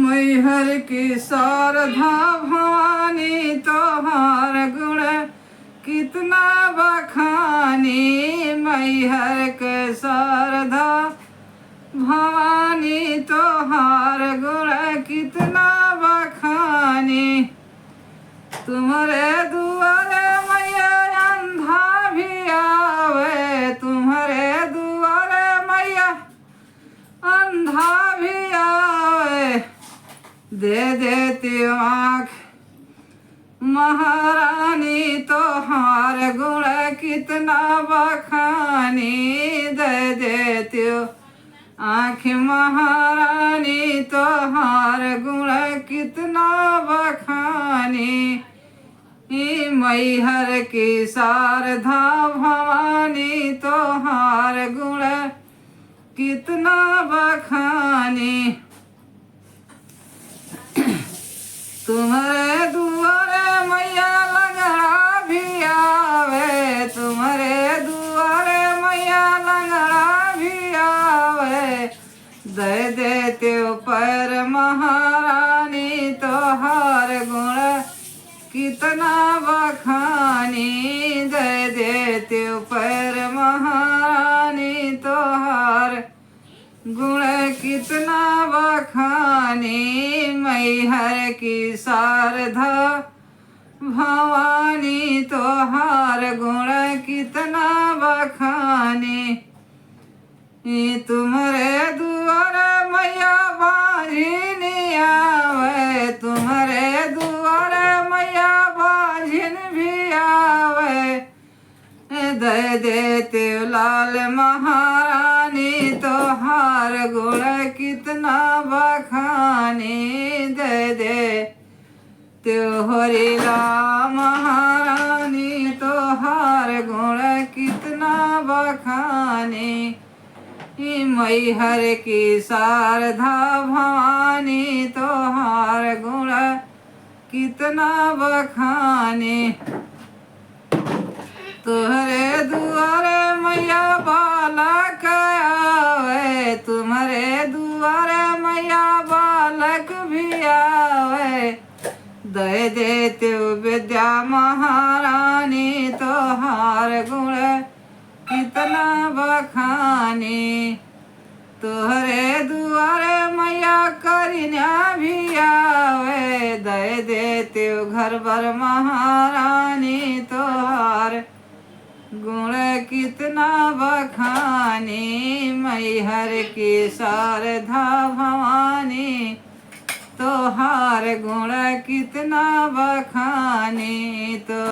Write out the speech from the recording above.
मैहर की शारदा भवानी तोहार गुण कितना बखानी। मैहर के शारदा भवानी तोहार गुण कितना बखानी। तुम्हारे दुआरे मैया अंधा भी आवे, तुम्हारे दुआरे मैया अंधा भी आवे। दे देती आँख महारानी तोहार गुण कितना बखानी। दे देती आँख महारानी तोहार गुण कितना बखानी। मैहर की शारदा भवानी तोहार गुण कितना बखानी। तुम्हारे दुआरे मैया लंगड़ा भी आवे, तुम्हारे दुआरे मैया लंगड़ा भी आवे। दे देते पैर महारानी तोहार गुण कितना बखानी। दे देते पैर महारानी तोहार गुण कितना बखानी। मैहर की शारदा भवानी तोहार गुण कितना बखानी। तुम्हारे दुआरे मैया बाझिन आवे, तुम्हारे दुआरे मैया बाझिन भी आवे। दे देते लाल महारानी तोहार गुण कितना बखानी। दे दे त्योहरी राम महारानी तोहार गुण कितना बखानी। मैहर की शारदा भवानी तोहार गुण कितना बखानी। तुहरे दुआरे मैया बालक आवे, तुम्हारे दुआरे मैया बालक भी आवे। दे देते विद्या महारानी तोहार गुण कितना बखानी। तुहरे दुआरे मैया करिन्या भी आवे। दे देते घर बर महारानी तोहार गुण कितना बखानी। मैहर की शारदा भवानी तोहार गुण कितना बखानी। तो